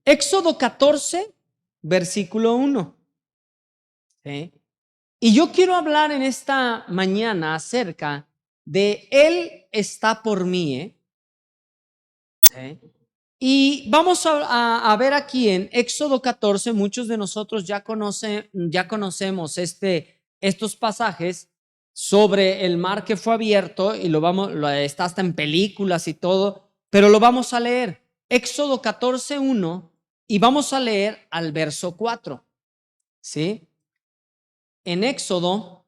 Éxodo 14, versículo 1. ¿Sí? Y yo quiero hablar en esta mañana acerca de Él está por mí. ¿Sí? Y vamos a ver aquí en Éxodo 14, muchos de nosotros ya conocemos estos pasajes sobre el mar que fue abierto y está hasta en películas y todo, pero lo vamos a leer. Éxodo 14, 1 y vamos a leer al verso 4. ¿Sí? En Éxodo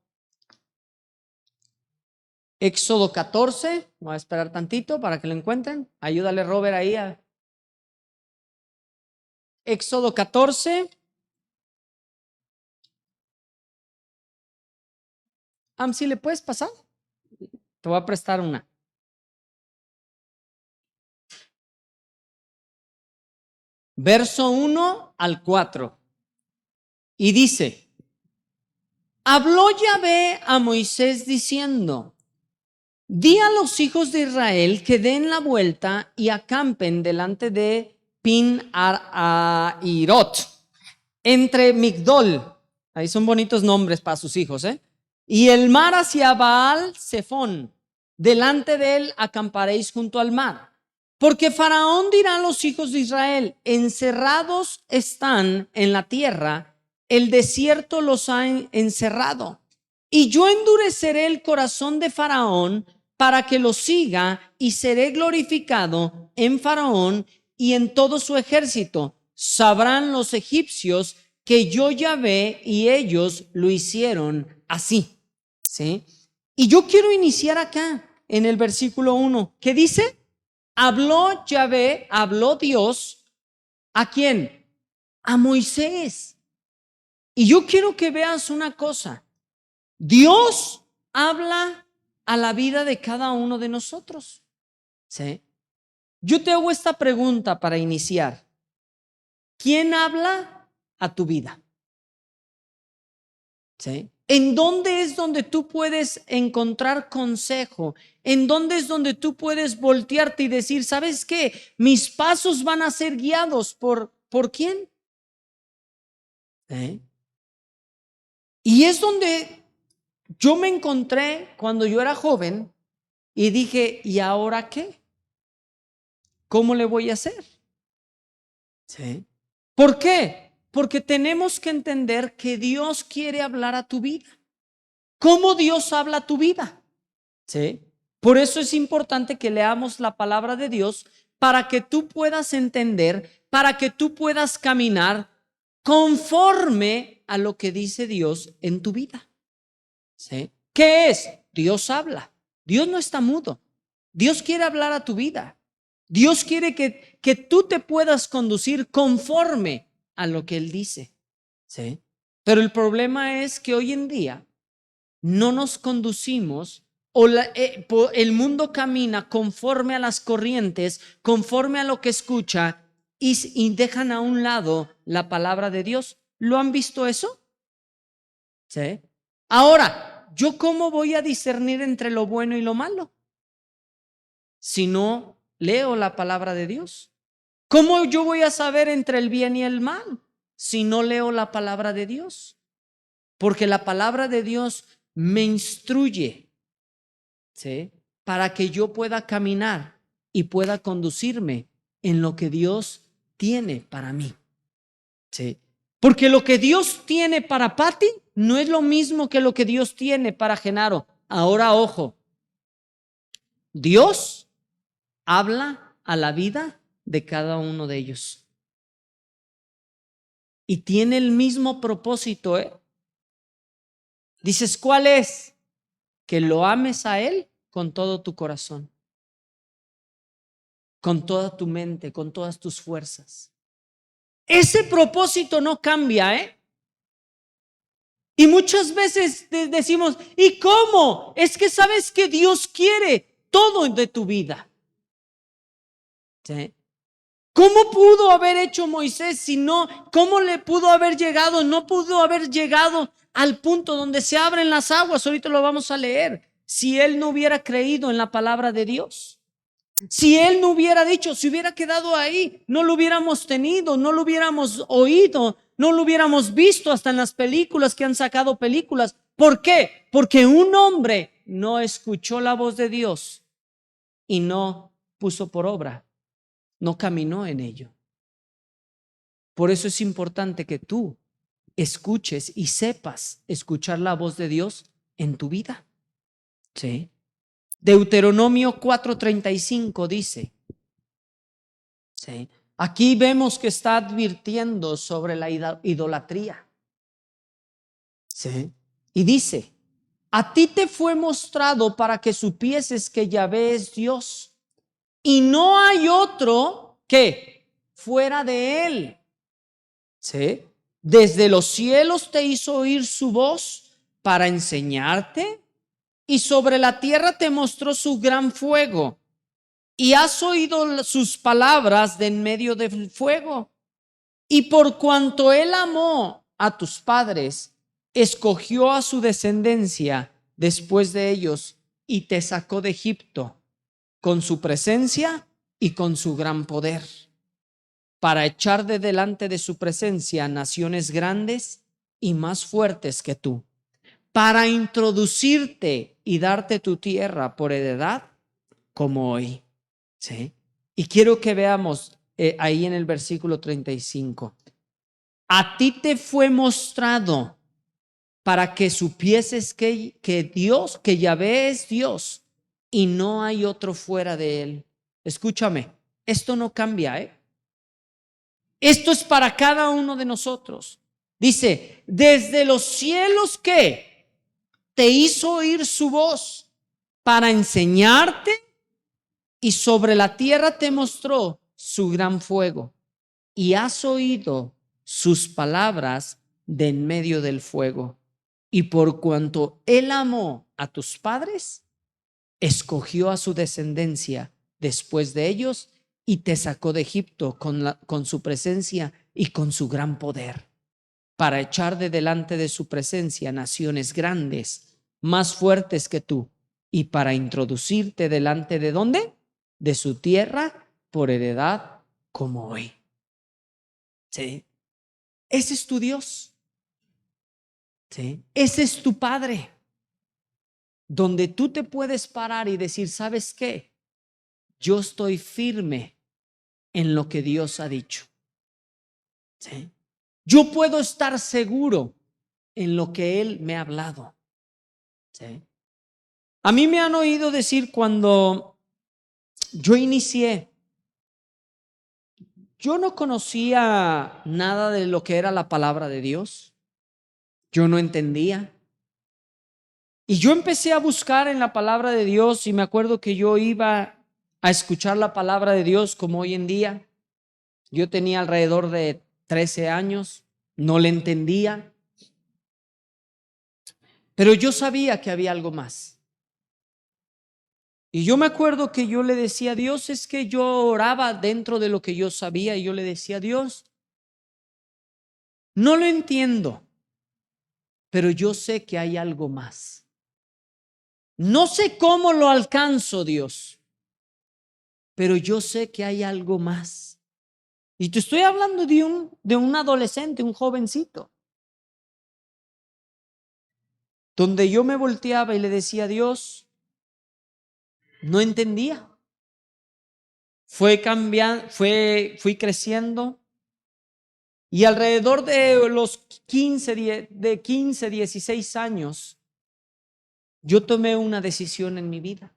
14, voy a esperar tantito para que lo encuentren. Ayúdale, Robert, ahí a Éxodo 14. ¿Sí le puedes pasar? Te voy a prestar una. Verso 1 al 4. Y dice: habló Yahvé a Moisés diciendo: di a los hijos de Israel que den la vuelta y acampen delante de Pin-Ahirot, entre Migdol. Ahí son bonitos nombres para sus hijos, y el mar hacia Baal-Zephón. Delante de él acamparéis junto al mar. Porque Faraón dirá a los hijos de Israel: encerrados están en la tierra, el desierto los ha encerrado. Y yo endureceré el corazón de Faraón para que los siga, y seré glorificado en Faraón y en todo su ejército. Sabrán los egipcios que yo Yahvé, y ellos lo hicieron así. ¿Sí? Y yo quiero iniciar acá en el versículo 1. ¿Qué dice? Habló Yahvé, habló Dios. ¿A quién? A Moisés. Y yo quiero que veas una cosa. Dios habla a la vida de cada uno de nosotros. ¿Sí? Yo te hago esta pregunta para iniciar. ¿Quién habla a tu vida? ¿Sí? ¿En dónde es donde tú puedes encontrar consejo? ¿En dónde es donde tú puedes voltearte y decir: ¿sabes qué? Mis pasos van a ser guiados ¿por quién? Y es donde yo me encontré cuando yo era joven y dije: ¿y ahora qué? ¿Cómo le voy a hacer? ¿Sí? ¿Por qué? Porque tenemos que entender que Dios quiere hablar a tu vida. ¿Cómo Dios habla a tu vida? ¿Sí? Por eso es importante que leamos la palabra de Dios, para que tú puedas entender, para que tú puedas caminar conforme a lo que dice Dios en tu vida. ¿Sí? ¿Qué es? Dios habla. Dios no está mudo. Dios quiere hablar a tu vida. Dios quiere que tú te puedas conducir conforme a lo que Él dice. ¿Sí? Pero el problema es que hoy en día no nos conducimos, o el mundo camina conforme a las corrientes, conforme a lo que escucha, y dejan a un lado la palabra de Dios. ¿Lo han visto eso? ¿Sí? Ahora, ¿yo cómo voy a discernir entre lo bueno y lo malo si no leo la palabra de Dios? ¿Cómo yo voy a saber entre el bien y el mal si no leo la palabra de Dios? Porque la palabra de Dios me instruye, ¿sí?, para que yo pueda caminar y pueda conducirme en lo que Dios tiene para mí. ¿Sí? Porque lo que Dios tiene para Pati no es lo mismo que lo que Dios tiene para Genaro. Ahora, ojo, Dios habla a la vida de cada uno de ellos y tiene el mismo propósito. Dices, ¿cuál es? Que lo ames a Él con todo tu corazón, con toda tu mente, con todas tus fuerzas. Ese propósito no cambia, Y muchas veces decimos: ¿y cómo? Es que sabes que Dios quiere todo de tu vida. ¿Sí? ¿Cómo pudo haber hecho Moisés si no? ¿Cómo le pudo haber llegado? No pudo haber llegado al punto donde se abren las aguas. Ahorita lo vamos a leer. Si él no hubiera creído en la palabra de Dios. Si Él no hubiera dicho, si hubiera quedado ahí, no lo hubiéramos tenido, no lo hubiéramos oído, no lo hubiéramos visto hasta en las películas que han sacado películas. ¿Por qué? Porque un hombre no escuchó la voz de Dios y no puso por obra, no caminó en ello. Por eso es importante que tú escuches y sepas escuchar la voz de Dios en tu vida. ¿Sí? Deuteronomio 4:35 dice, ¿sí? Aquí vemos que está advirtiendo sobre la idolatría. ¿Sí? Y dice, a ti te fue mostrado para que supieses que Yahvé es Dios y no hay otro que fuera de él. ¿Sí? Desde los cielos te hizo oír su voz para enseñarte y sobre la tierra te mostró su gran fuego y has oído sus palabras de en medio del fuego. Y por cuanto él amó a tus padres, escogió a su descendencia después de ellos y te sacó de Egipto con su presencia y con su gran poder, para echar de delante de su presencia naciones grandes y más fuertes que tú, para introducirte y darte tu tierra por heredad como hoy. ¿Sí? Y quiero que veamos ahí en el versículo 35. A ti te fue mostrado para que supieses que Dios, que Yahvé es Dios y no hay otro fuera de él. Escúchame, esto no cambia, ¿eh? Esto es para cada uno de nosotros. Dice, desde los cielos que te hizo oír su voz para enseñarte y sobre la tierra te mostró su gran fuego y has oído sus palabras de en medio del fuego. Y por cuanto él amó a tus padres, escogió a su descendencia después de ellos y te sacó de Egipto con su presencia y con su gran poder, para echar de delante de su presencia naciones grandes, más fuertes que tú, y para introducirte delante de ¿dónde? De su tierra por heredad como hoy. ¿Sí? Ese es tu Dios. ¿Sí? Ese es tu Padre, donde tú te puedes parar y decir, ¿sabes qué? Yo estoy firme en lo que Dios ha dicho. ¿Sí? Yo puedo estar seguro en lo que Él me ha hablado. ¿Sí? A mí me han oído decir cuando yo inicié, yo no conocía nada de lo que era la palabra de Dios. Yo no entendía. Y yo empecé a buscar en la palabra de Dios y me acuerdo que yo iba a escuchar la palabra de Dios como hoy en día. Yo tenía alrededor de 13 años, no le entendía, pero yo sabía que había algo más. Y yo me acuerdo que yo le decía a Dios, es que yo oraba dentro de lo que yo sabía y yo le decía a Dios, no lo entiendo, pero yo sé que hay algo más. No sé cómo lo alcanzo, Dios, pero yo sé que hay algo más. Y te estoy hablando de un adolescente, un jovencito, donde yo me volteaba y le decía a Dios, no entendía. Fue cambiando, fui creciendo y alrededor de los 15, 16 años, yo tomé una decisión en mi vida,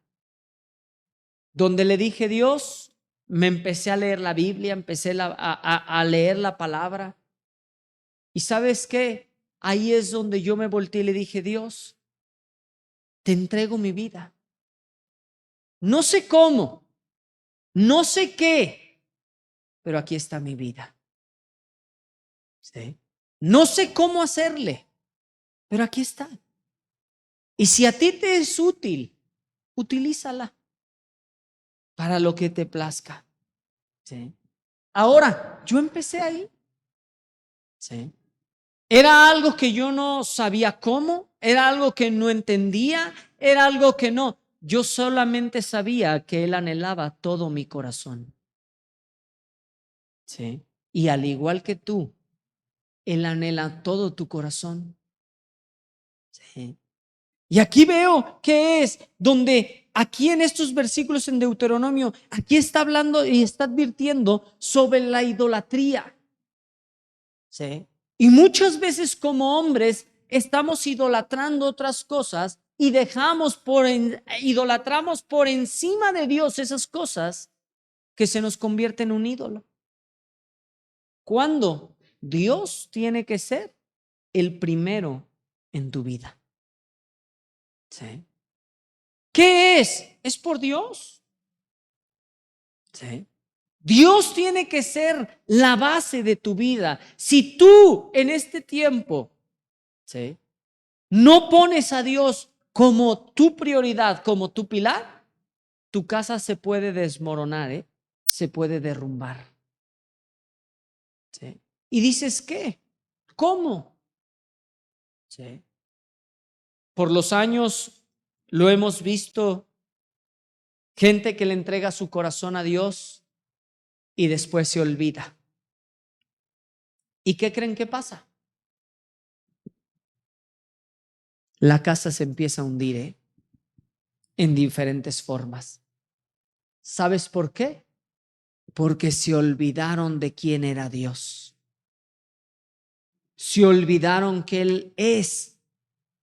donde le dije, Dios, me empecé a leer la Biblia, empecé a leer la palabra. Y ¿sabes qué? Ahí es donde yo me volteé y le dije, Dios, te entrego mi vida. No sé cómo, no sé qué, pero aquí está mi vida. ¿Sí? No sé cómo hacerle, pero aquí está. Y si a ti te es útil, utilízala para lo que te plazca. ¿Sí? Ahora, yo empecé ahí. ¿Sí? Era algo que yo no sabía cómo, era algo que no entendía, era algo que no. yo solamente sabía que Él anhelaba todo mi corazón. ¿Sí? Y al igual que tú, Él anhela todo tu corazón. ¿Sí? Y aquí veo que es donde aquí en estos versículos en Deuteronomio, aquí está hablando y está advirtiendo sobre la idolatría. ¿Sí? Y muchas veces como hombres estamos idolatrando otras cosas y idolatramos por encima de Dios esas cosas que se nos convierten en un ídolo. Cuando Dios tiene que ser el primero en tu vida. ¿Sí? ¿Qué es? Es por Dios. ¿Sí? Dios tiene que ser la base de tu vida. Si tú en este tiempo, ¿sí?, no pones a Dios como tu prioridad, como tu pilar, tu casa se puede desmoronar, se puede derrumbar. ¿Sí? Y dices, ¿qué? ¿Cómo? ¿Sí? Por los años lo hemos visto, gente que le entrega su corazón a Dios y después se olvida. ¿Y qué creen que pasa? La casa se empieza a hundir, en diferentes formas. ¿Sabes por qué? Porque se olvidaron de quién era Dios. Se olvidaron que Él es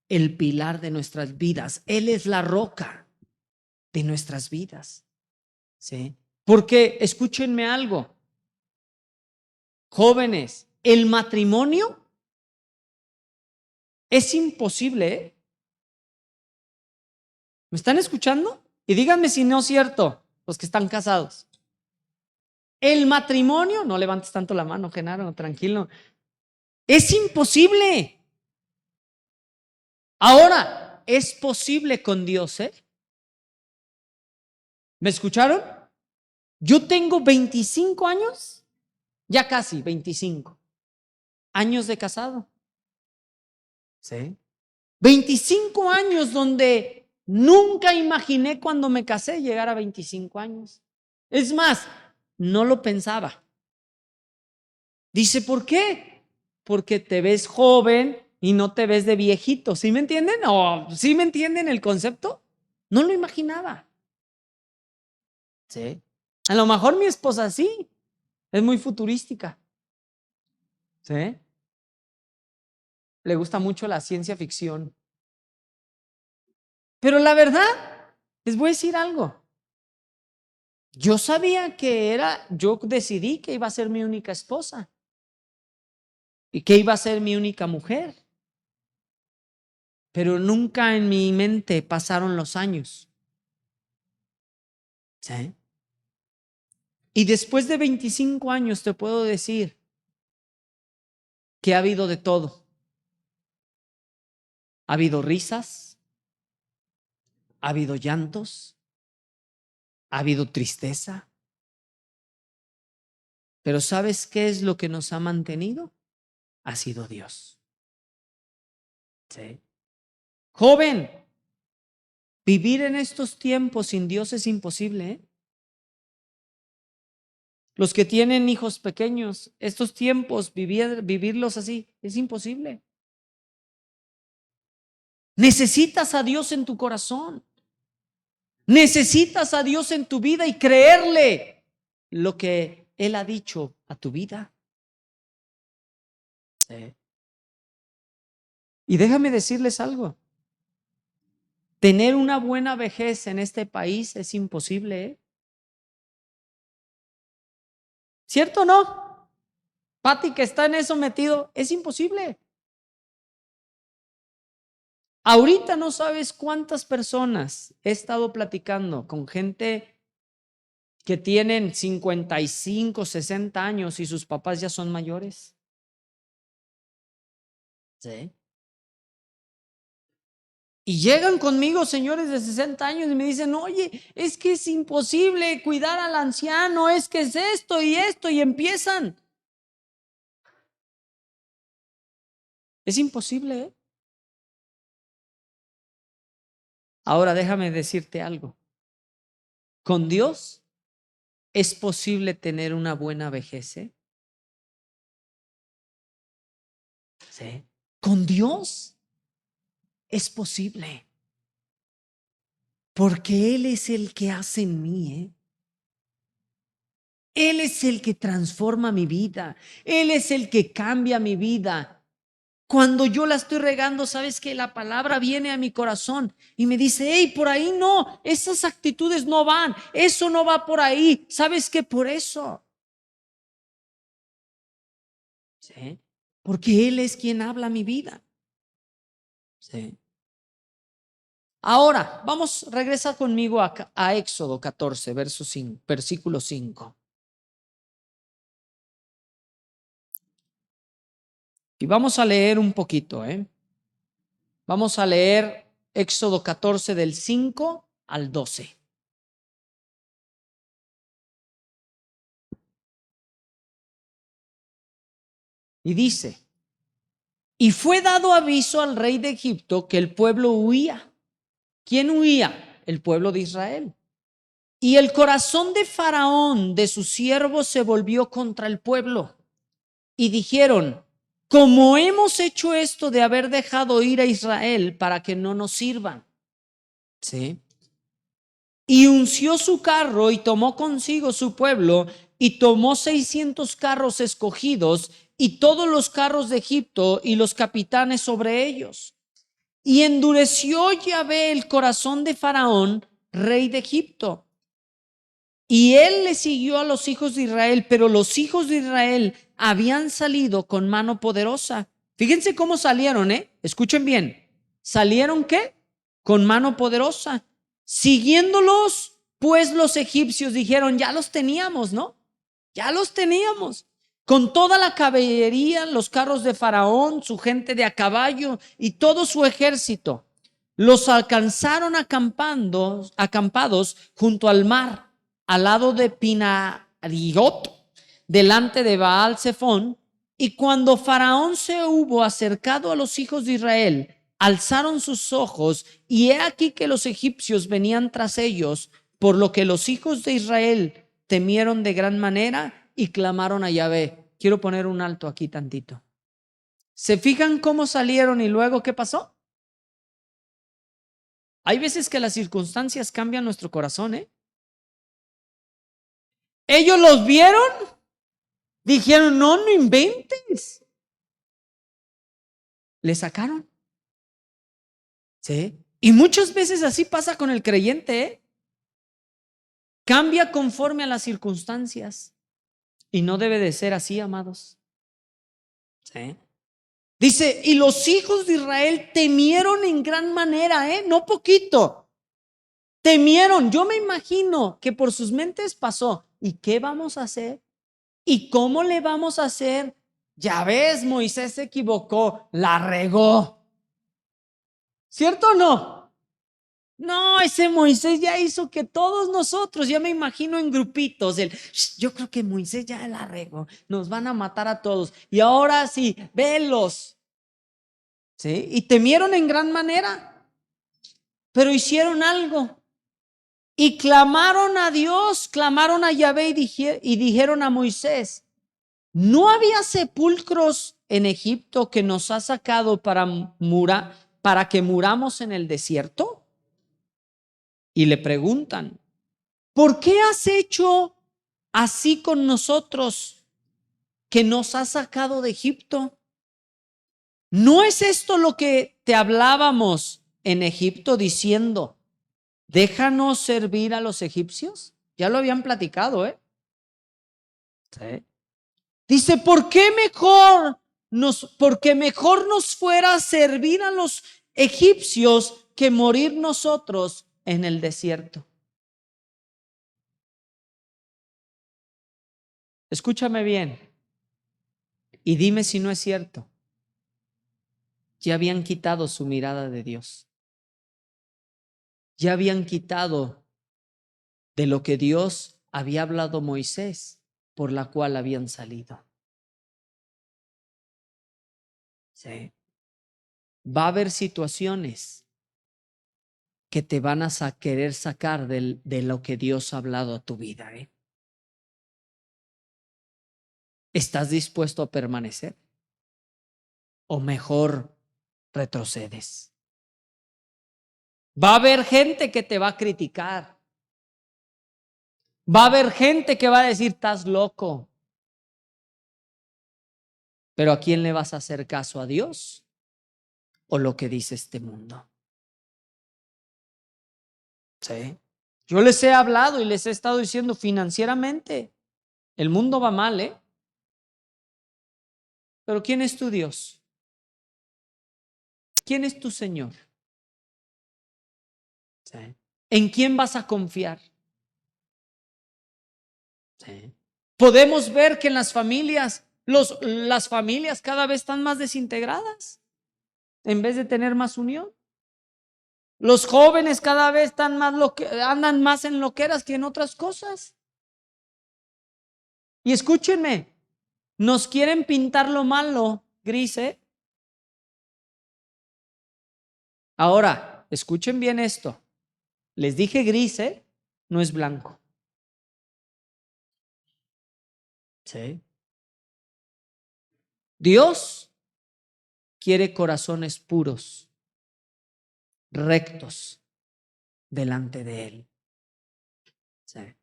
el pilar de nuestras vidas. Él es la roca de nuestras vidas. ¿Sí? Porque, escúchenme algo, jóvenes, el matrimonio es imposible, ¿eh? ¿Me están escuchando? Y díganme si no es cierto, los que están casados. El matrimonio, no levantes tanto la mano, Genaro, tranquilo. Es imposible. Ahora, es posible con Dios, ¿eh? ¿Me escucharon? Yo tengo 25 años, ya casi 25 años de casado. ¿Sí? 25 años donde nunca imaginé cuando me casé llegar a 25 años. Es más, no lo pensaba. Dice, ¿por qué? Porque te ves joven y no te ves de viejito. ¿Sí me entienden? ¿O sí me entienden el concepto? No lo imaginaba. ¿Sí? A lo mejor mi esposa sí, es muy futurística. ¿Sí? Le gusta mucho la ciencia ficción. Pero la verdad, les voy a decir algo. Yo sabía yo decidí que iba a ser mi única esposa y que iba a ser mi única mujer. Pero nunca en mi mente pasaron los años. ¿Sí? Y después de 25 años te puedo decir que ha habido de todo. Ha habido risas, ha habido llantos, ha habido tristeza. Pero ¿sabes qué es lo que nos ha mantenido? Ha sido Dios. ¿Sí? Joven, vivir en estos tiempos sin Dios es imposible, ¿eh? Los que tienen hijos pequeños, estos tiempos, vivirlos así, es imposible. Necesitas a Dios en tu corazón. Necesitas a Dios en tu vida y creerle lo que Él ha dicho a tu vida. Sí. Y déjame decirles algo. Tener una buena vejez en este país es imposible, ¿eh? ¿Cierto o no? Pati, que está en eso metido, es imposible. Ahorita no sabes cuántas personas he estado platicando con gente que tienen 55, 60 años y sus papás ya son mayores. Sí. Y llegan conmigo señores de 60 años y me dicen, oye, es que es imposible cuidar al anciano, es que es esto, y empiezan. Es imposible, ¿eh? Ahora déjame decirte algo. Con Dios es posible tener una buena vejez, ¿eh? Sí. Con Dios es posible. Porque Él es el que hace en mí, ¿eh? Él es el que transforma mi vida. Él es el que cambia mi vida. Cuando yo la estoy regando, sabes que la palabra viene a mi corazón y me dice, hey, por ahí no, esas actitudes no van, eso no va por ahí. ¿Sabes qué? Por eso. ¿Sí? Porque Él es quien habla mi vida. ¿Sí? Ahora, regresa conmigo a Éxodo 14, versículo 5. Y vamos a leer un poquito, ¿eh? Vamos a leer Éxodo 14 del 5 al 12. Y dice, y fue dado aviso al rey de Egipto que el pueblo huía. ¿Quién huía? El pueblo de Israel. Y el corazón de Faraón, de sus siervos, se volvió contra el pueblo. Y dijeron, como hemos hecho esto de haber dejado ir a Israel para que no nos sirvan. ¿Sí? Y unció su carro y tomó consigo su pueblo y tomó 600 carros escogidos y todos los carros de Egipto y los capitanes sobre ellos. Y endureció Yahvé el corazón de Faraón, rey de Egipto. Y él le siguió a los hijos de Israel, pero los hijos de Israel habían salido con mano poderosa. Fíjense cómo salieron, ¿eh? Escuchen bien. ¿Salieron qué? Con mano poderosa. Siguiéndolos, pues los egipcios dijeron, ya los teníamos, ¿no? Ya los teníamos. Con toda la caballería, los carros de Faraón, su gente de a caballo y todo su ejército. Los alcanzaron acampados junto al mar, al lado de Pinariot, delante de Baal Zephón. Y cuando Faraón se hubo acercado a los hijos de Israel, alzaron sus ojos y he aquí que los egipcios venían tras ellos, por lo que los hijos de Israel temieron de gran manera y clamaron a Yahvé. Quiero poner un alto aquí tantito. ¿Se fijan cómo salieron y luego qué pasó? Hay veces que las circunstancias cambian nuestro corazón, ¿eh? Ellos los vieron, dijeron, no, no inventes. Le sacaron. ¿Sí? Y muchas veces así pasa con el creyente, ¿eh? Cambia conforme a las circunstancias. Y no debe de ser así, amados. ¿Sí? Dice, y los hijos de Israel temieron en gran manera, no poquito. Temieron. Yo me imagino que por sus mentes pasó, ¿y qué vamos a hacer? ¿Y cómo le vamos a hacer? Ya ves, Moisés se equivocó, la regó. ¿Cierto o no? No, ese Moisés ya hizo que todos nosotros, ya me imagino en grupitos, yo creo que Moisés ya la regó, nos van a matar a todos. Y ahora sí, velos. ¿Sí? Y temieron en gran manera, pero hicieron algo. Y clamaron a Dios, clamaron a Yahvé y dijeron a Moisés, ¿no había sepulcros en Egipto que nos ha sacado para que muramos en el desierto? Y le preguntan, ¿por qué has hecho así con nosotros que nos has sacado de Egipto? ¿No es esto lo que te hablábamos en Egipto diciendo, déjanos servir a los egipcios? Ya lo habían platicado, ¿eh? Sí. Dice, porque mejor nos fuera servir a los egipcios que morir nosotros en el desierto. Escúchame bien y dime si no es cierto. Ya habían quitado su mirada de Dios. Ya habían quitado de lo que Dios había hablado a Moisés, por la cual habían salido. Sí. Va a haber situaciones que te van a querer sacar de lo que Dios ha hablado a tu vida. ¿Estás dispuesto a permanecer? ¿O mejor retrocedes? Va a haber gente que te va a criticar. Va a haber gente que va a decir, estás loco. Pero ¿a quién le vas a hacer caso? ¿A Dios o lo que dice este mundo? Sí. Yo les he hablado y les he estado diciendo financieramente, el mundo va mal, ¿eh? Pero ¿quién es tu Dios? ¿Quién es tu Señor? Sí. ¿En quién vas a confiar? Sí. Podemos ver que en las familias, las familias cada vez están más desintegradas en vez de tener más unión. Los jóvenes cada vez están más andan más en loqueras que en otras cosas. Y escúchenme, nos quieren pintar lo malo gris, ¿eh? Ahora, escuchen bien esto. Les dije gris, ¿eh? No es blanco. Sí. Dios quiere corazones puros, rectos delante de Él. Sí.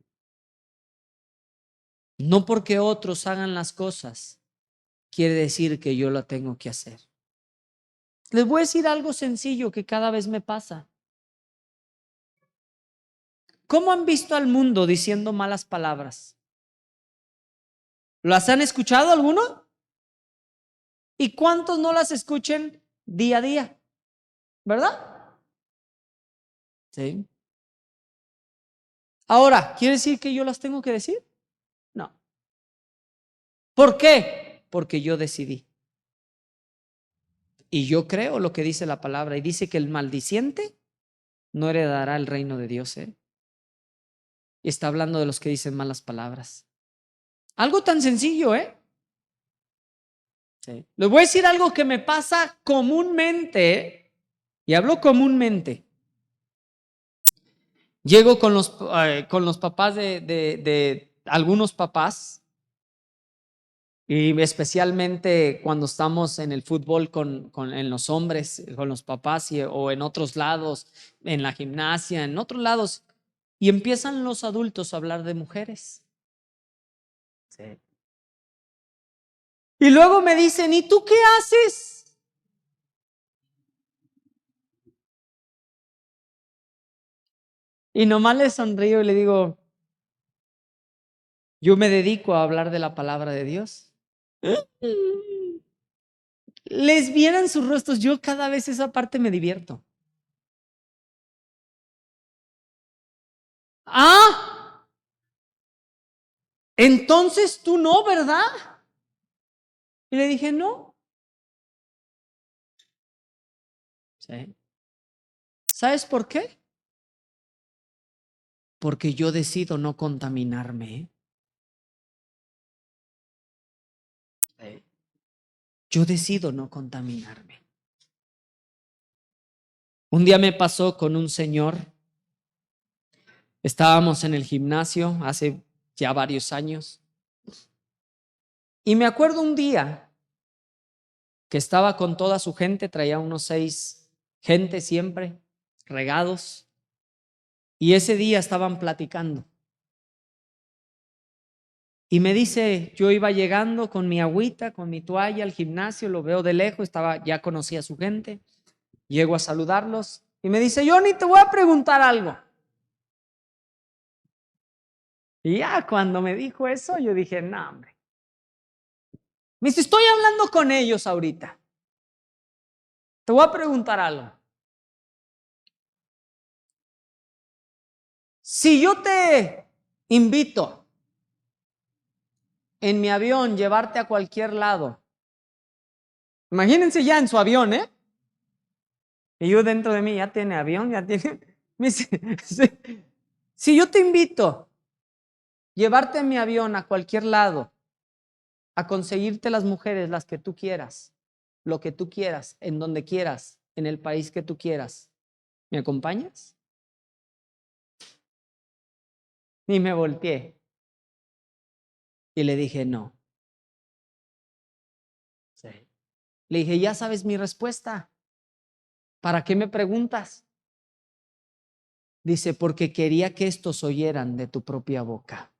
No porque otros hagan las cosas, quiere decir que yo lo tengo que hacer. Les voy a decir algo sencillo que cada vez me pasa. ¿Cómo han visto al mundo diciendo malas palabras? ¿Las han escuchado alguno? ¿Y cuántos no las escuchen día a día? ¿Verdad? Sí. Ahora, ¿quiere decir que yo las tengo que decir? No. ¿Por qué? Porque yo decidí. Y yo creo lo que dice la palabra. Y dice que el maldiciente no heredará el reino de Dios. Y está hablando de los que dicen malas palabras. Algo tan sencillo, ¿eh? Sí. Les voy a decir algo que me pasa comúnmente. Y hablo comúnmente. Llego con los papás de algunos papás. Y especialmente cuando estamos en el fútbol en los hombres, con los papás o en otros lados, en la gimnasia, en otros lados, y empiezan los adultos a hablar de mujeres. Sí. Y luego me dicen, ¿y tú qué haces? Y nomás les sonrío y le digo, yo me dedico a hablar de la palabra de Dios. Les vieran sus rostros, yo cada vez esa parte me divierto. Ah, entonces tú no, ¿verdad? Y le dije, no. Sí. ¿Sabes por qué? Porque yo decido no contaminarme. Sí. Yo decido no contaminarme. Un día me pasó con un señor. Estábamos en el gimnasio hace ya varios años. Y me acuerdo un día que estaba con toda su gente, traía unos 6 gente siempre, regados. Y ese día estaban platicando. Y me dice, yo iba llegando con mi agüita, con mi toalla al gimnasio, lo veo de lejos, ya conocía a su gente. Llego a saludarlos y me dice, Johnny, te voy a preguntar algo. Y ya cuando me dijo eso, yo dije, no, hombre. Me dice, estoy hablando con ellos ahorita. Te voy a preguntar algo. Si yo te invito en mi avión, llevarte a cualquier lado, imagínense ya en su avión, ¿eh? Y yo dentro de mí, ya tiene avión, ya tiene. Me dice, si yo te invito llevarte en mi avión a cualquier lado, a conseguirte las mujeres, las que tú quieras, lo que tú quieras, en donde quieras, en el país que tú quieras, ¿me acompañas? Y me volteé. Y le dije, no. Sí. Le dije, ya sabes mi respuesta. ¿Para qué me preguntas? Dice, porque quería que estos oyeran de tu propia boca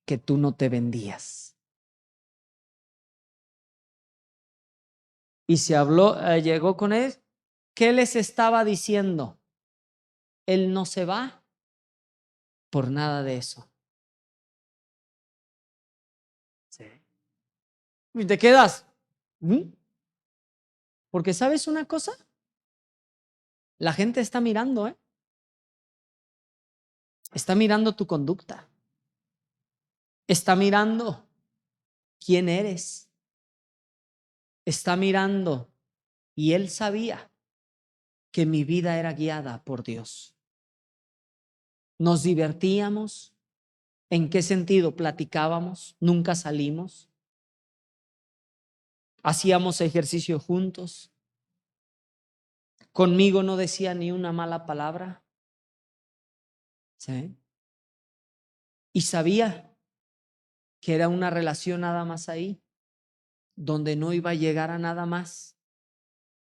que tú no te vendías. Y se habló, llegó con él. ¿Qué les estaba diciendo? Él no se va por nada de eso. Sí. Y te quedas. Porque ¿sabes una cosa? La gente está mirando, ¿eh? Está mirando tu conducta. Está mirando quién eres. Está mirando. Y él sabía que mi vida era guiada por Dios. Nos divertíamos. ¿En qué sentido? Platicábamos, nunca salimos. Hacíamos ejercicio juntos. Conmigo no decía ni una mala palabra. ¿Sí? Y sabía que era una relación nada más ahí, donde no iba a llegar a nada más,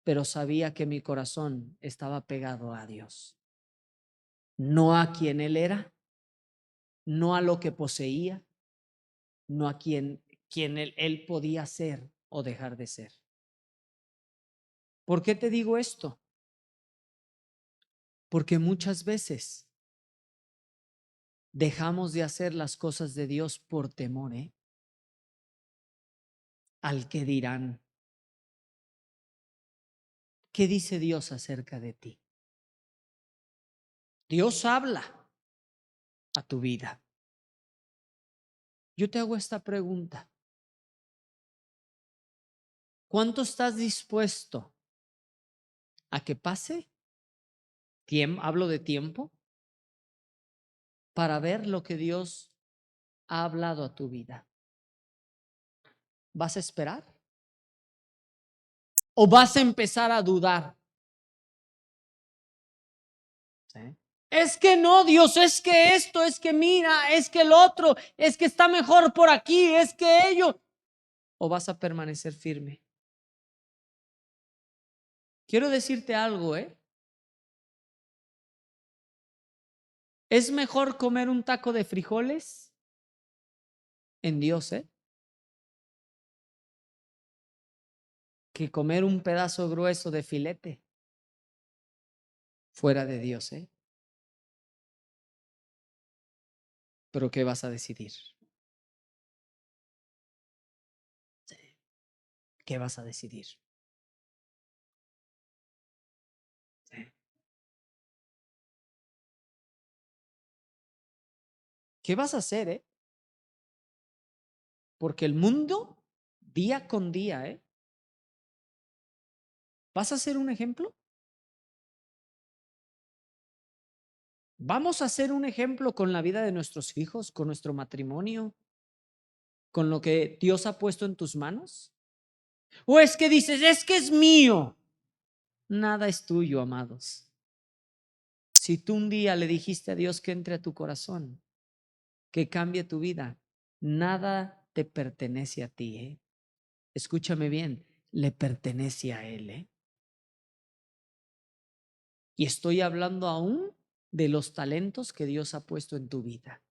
pero sabía que mi corazón estaba pegado a Dios. No a quien Él era, no a lo que poseía, no a quien él podía ser o dejar de ser. ¿Por qué te digo esto? Porque muchas veces dejamos de hacer las cosas de Dios por temor, al que dirán. ¿Qué dice Dios acerca de ti? Dios habla a tu vida. Yo te hago esta pregunta. ¿Cuánto estás dispuesto a que pase? Hablo de tiempo para ver lo que Dios ha hablado a tu vida. ¿Vas a esperar? ¿O vas a empezar a dudar? ¿Sí? Es que no, Dios, es que esto, es que mira, es que el otro, es que está mejor por aquí, es que ello. ¿O vas a permanecer firme? Quiero decirte algo, Es mejor comer un taco de frijoles en Dios, que comer un pedazo grueso de filete fuera de Dios, Pero ¿qué vas a decidir? ¿Qué vas a decidir? ¿Qué vas a hacer, Porque el mundo, día con día, ¿vas a ser un ejemplo? ¿Vamos a ser un ejemplo con la vida de nuestros hijos, con nuestro matrimonio, con lo que Dios ha puesto en tus manos? ¿O es que dices, es que es mío? Nada es tuyo, amados. Si tú un día le dijiste a Dios que entre a tu corazón, que cambie tu vida, nada te pertenece a ti, Escúchame bien, le pertenece a Él, Y estoy hablando aún de los talentos que Dios ha puesto en tu vida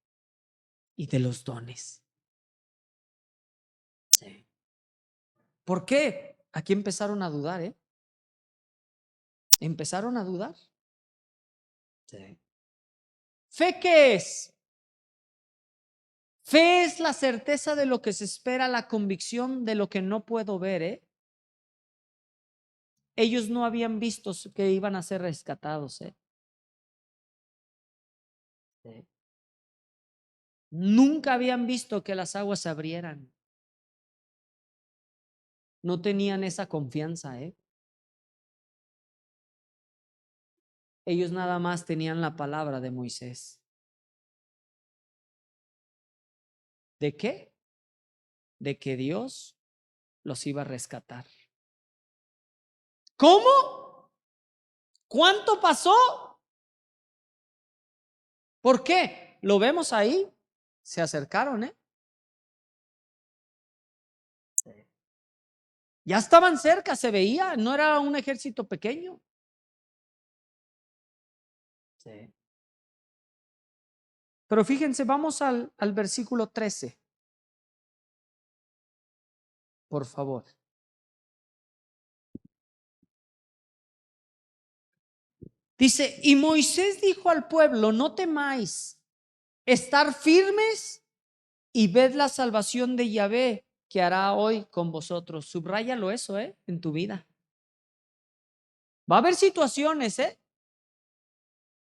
y de los dones. Sí. ¿Por qué? Aquí empezaron a dudar, Empezaron a dudar. Sí. ¿Fe qué es? Fe es la certeza de lo que se espera, la convicción de lo que no puedo ver, Ellos no habían visto que iban a ser rescatados, Sí. Nunca habían visto que las aguas se abrieran. No tenían esa confianza, Ellos nada más tenían la palabra de Moisés. ¿De qué? De que Dios los iba a rescatar. ¿Cómo? ¿Cuánto pasó? ¿Por qué? lo vemos ahí, se acercaron, ¿eh? Ya estaban cerca, se veía, no era un ejército pequeño. Sí. Pero fíjense, vamos al versículo 13, por favor. Dice, y Moisés dijo al pueblo, no temáis, estar firmes y ved la salvación de Yahvé que hará hoy con vosotros. Subráyalo eso, en tu vida. Va a haber situaciones,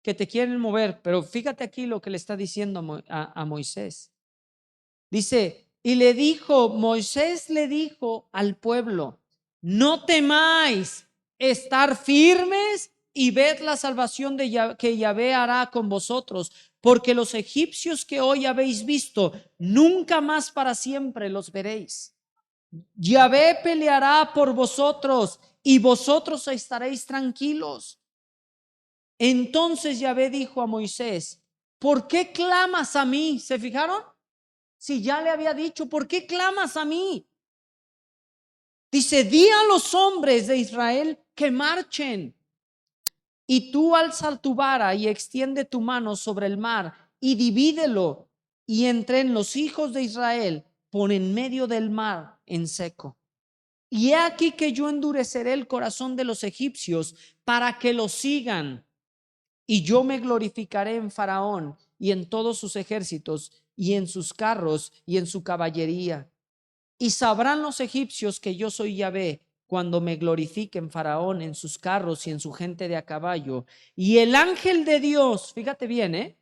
que te quieren mover, pero fíjate aquí lo que le está diciendo a Moisés. Dice, y le dijo, Moisés le dijo al pueblo, no temáis, estar firmes y ved la salvación que Yahvé hará con vosotros, porque los egipcios que hoy habéis visto, nunca más para siempre los veréis. Yahvé peleará por vosotros y vosotros estaréis tranquilos. Entonces Yahvé dijo a Moisés, ¿por qué clamas a mí? ¿Se fijaron? Si ya le había dicho, ¿por qué clamas a mí? Dice, di a los hombres de Israel que marchen. Y tú alza tu vara y extiende tu mano sobre el mar y divídelo. Y entren los hijos de Israel por en medio del mar en seco. Y he aquí que yo endureceré el corazón de los egipcios para que los sigan. Y yo me glorificaré en Faraón y en todos sus ejércitos y en sus carros y en su caballería. Y sabrán los egipcios que yo soy Yahvé cuando me glorifique en Faraón, en sus carros y en su gente de a caballo. Y el ángel de Dios, fíjate bien,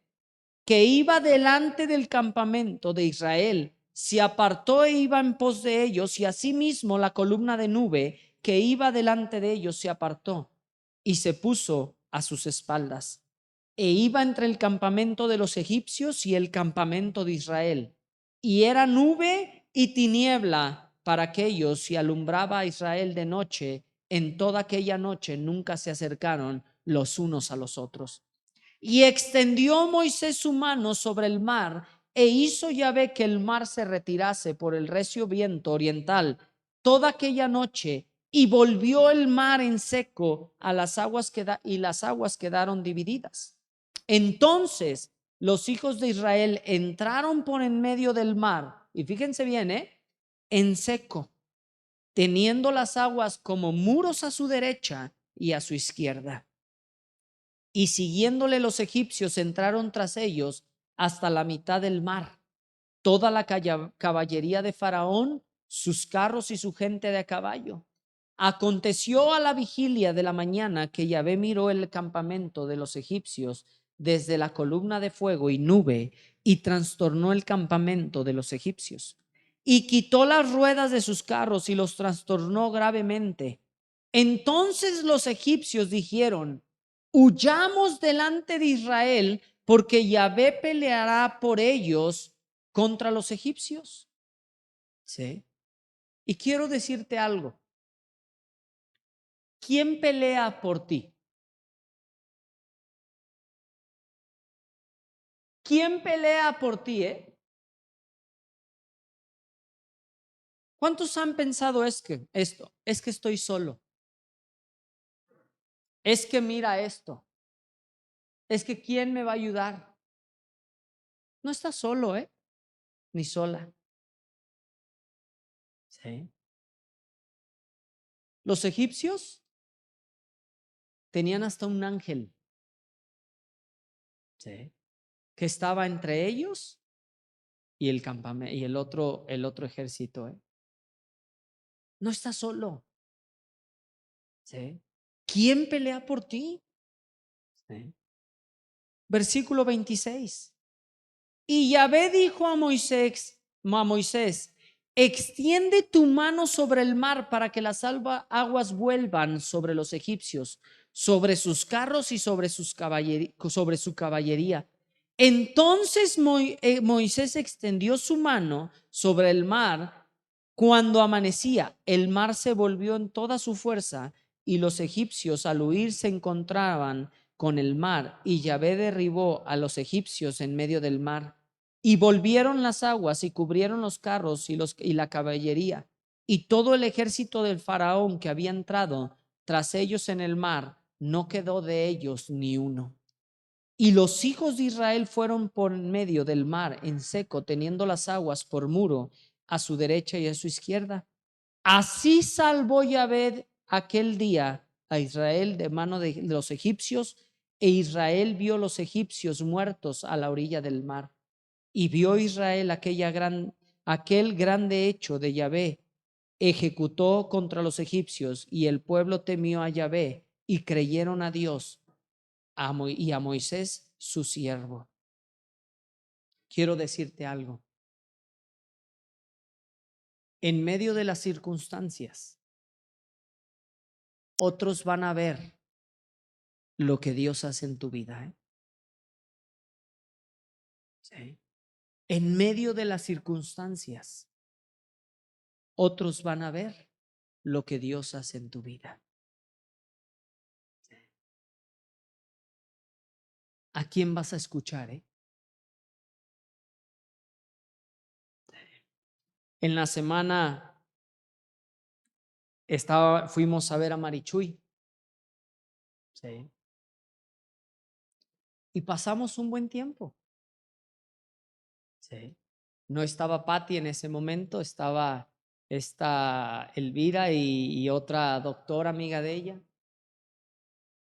que iba delante del campamento de Israel, se apartó e iba en pos de ellos, y asimismo la columna de nube que iba delante de ellos se apartó y se puso a sus espaldas. E iba entre el campamento de los egipcios y el campamento de Israel. Y era nube y tiniebla para aquellos, y alumbraba a Israel de noche. En toda aquella noche nunca se acercaron los unos a los otros. Y extendió Moisés su mano sobre el mar, e hizo Yahvé que el mar se retirase por el recio viento oriental toda aquella noche, y volvió el mar en seco a las aguas y las aguas quedaron divididas. Entonces los hijos de Israel entraron por en medio del mar, y fíjense bien, en seco, teniendo las aguas como muros a su derecha y a su izquierda. Y siguiéndole los egipcios entraron tras ellos hasta la mitad del mar. Toda la caballería de Faraón, sus carros y su gente de a caballo. Aconteció a la vigilia de la mañana que Yahvé miró el campamento de los egipcios desde la columna de fuego y nube, y trastornó el campamento de los egipcios. Y quitó las ruedas de sus carros y los trastornó gravemente. Entonces los egipcios dijeron, huyamos delante de Israel, porque Yahvé peleará por ellos contra los egipcios. ¿Sí? Y quiero decirte algo. ¿Quién pelea por ti? ¿Quién pelea por ti, ¿Cuántos han pensado es que estoy solo? Es que mira esto. Es que ¿quién me va a ayudar? No estás solo, ni sola. ¿Sí? Los egipcios tenían hasta un ángel, ¿sí?, que estaba entre ellos y el campamento y el otro ejército. No estás solo. ¿Sí? ¿Quién pelea por ti? ¿Sí? Versículo 26. Y Yahvé dijo a Moisés, extiende tu mano sobre el mar para que las aguas vuelvan sobre los egipcios, sobre sus carros y sobre su caballería. Entonces Moisés extendió su mano sobre el mar. Cuando amanecía, el mar se volvió en toda su fuerza, y los egipcios al huir se encontraban con el mar, y Yahvé derribó a los egipcios en medio del mar. Y volvieron las aguas y cubrieron los carros y la caballería, y todo el ejército del faraón que había entrado tras ellos en el mar, no quedó de ellos ni uno. Y los hijos de Israel fueron por medio del mar en seco, teniendo las aguas por muro a su derecha y a su izquierda. Así salvó Yahvé aquel día a Israel de mano de los egipcios, e Israel vio los egipcios muertos a la orilla del mar. Y vio Israel aquel grande hecho de Yahvé, ejecutó contra los egipcios, y el pueblo temió a Yahvé y creyeron a Dios y a Moisés su siervo. Quiero decirte algo. En medio de las circunstancias, otros van a ver lo que Dios hace en tu vida, ¿eh? Sí. En medio de las circunstancias, otros van a ver lo que Dios hace en tu vida. Sí. ¿A quién vas a escuchar, eh? En la semana fuimos a ver a Marichuy. Sí. Y pasamos un buen tiempo. Sí. No estaba Patti en ese momento, estaba esta Elvira y otra doctora amiga de ella.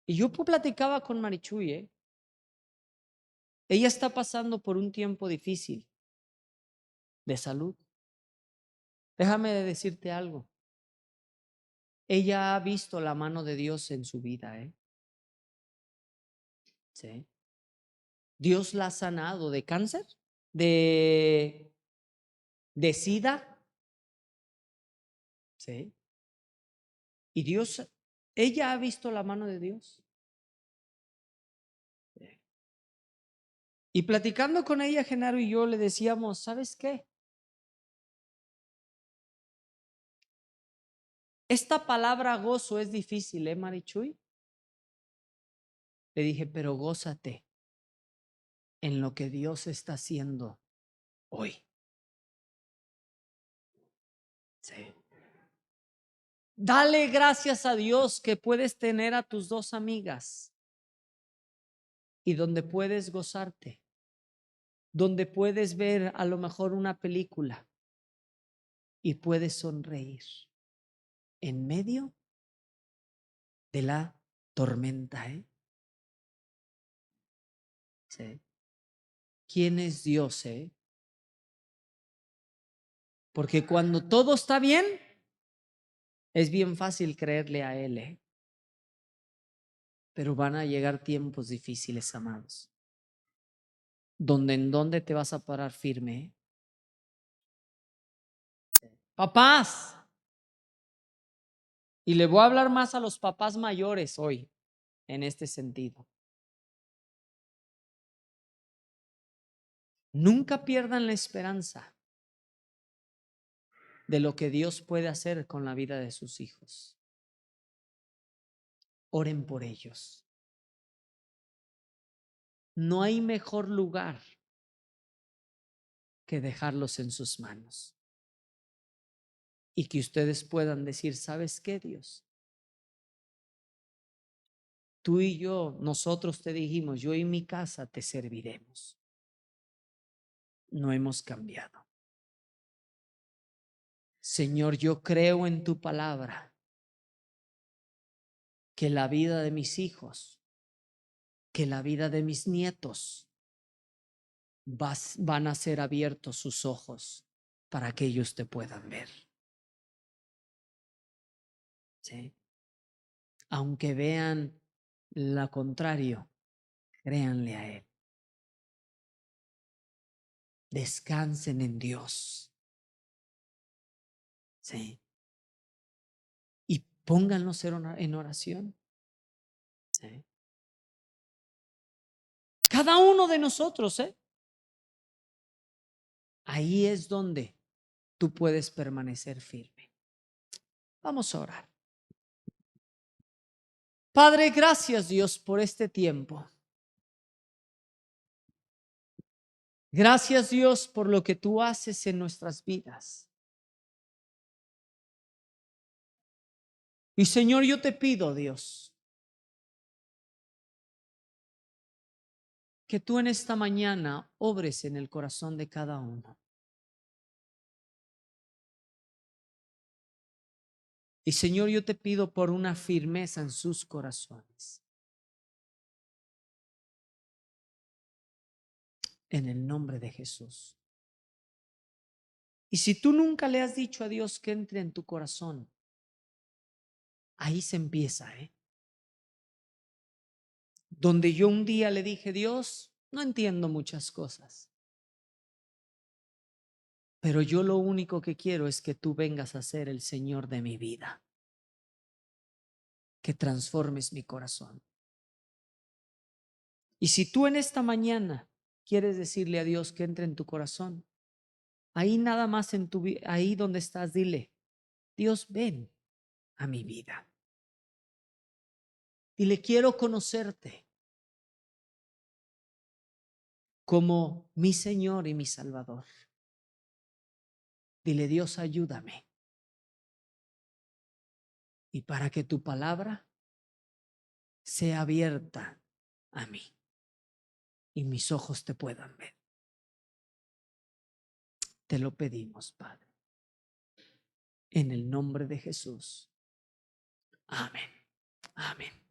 Y yo platicaba con Marichuy, ¿eh? Ella está pasando por un tiempo difícil de salud. Déjame decirte algo. Ella ha visto la mano de Dios en su vida, ¿eh? Sí. Dios la ha sanado de cáncer, de SIDA. Sí. Y ella ha visto la mano de Dios. Sí. Y platicando con ella, Genaro y yo le decíamos, ¿sabes qué? Esta palabra gozo es difícil, ¿eh, Marichuy? Le dije, pero gózate en lo que Dios está haciendo hoy. Sí. Dale gracias a Dios que puedes tener a tus dos amigas y donde puedes gozarte, donde puedes ver a lo mejor una película y puedes sonreír en medio de la tormenta, ¿eh? Sí. ¿Quién es Dios, eh? Porque cuando todo está bien, es bien fácil creerle a Él, ¿eh? Pero van a llegar tiempos difíciles, amados. ¿En dónde te vas a parar firme? Papás, y le voy a hablar más a los papás mayores hoy en este sentido. Nunca pierdan la esperanza de lo que Dios puede hacer con la vida de sus hijos. Oren por ellos. No hay mejor lugar que dejarlos en sus manos y que ustedes puedan decir, ¿sabes qué, Dios? Tú y yo, nosotros te dijimos, yo y mi casa te serviremos. No hemos cambiado. Señor, yo creo en tu palabra que la vida de mis hijos, que la vida de mis nietos van a ser abiertos sus ojos para que ellos te puedan ver. ¿Sí? Aunque vean lo contrario, créanle a Él. Descansen en Dios. ¿Sí? Y pónganlos en oración. ¿Sí? Cada uno de nosotros, ¿eh? Ahí es donde tú puedes permanecer firme. Vamos a orar. Padre, gracias Dios por este tiempo. Gracias Dios por lo que tú haces en nuestras vidas. Y Señor, yo te pido, Dios, que tú en esta mañana obres en el corazón de cada uno. Y Señor, yo te pido por una firmeza en sus corazones. En el nombre de Jesús. Y si tú nunca le has dicho a Dios que entre en tu corazón, ahí se empieza, ¿eh? Donde yo un día le dije, Dios, no entiendo muchas cosas, pero yo lo único que quiero es que tú vengas a ser el Señor de mi vida, que transformes mi corazón. Y si tú en esta mañana quieres decirle a Dios que entre en tu corazón, ahí nada más en tu ahí donde estás, dile, Dios, ven a mi vida. Dile, quiero conocerte como mi Señor y mi Salvador. Dile, Dios, ayúdame. Y para que tu palabra sea abierta a mí y mis ojos te puedan ver. Te lo pedimos, Padre. En el nombre de Jesús. Amén. Amén.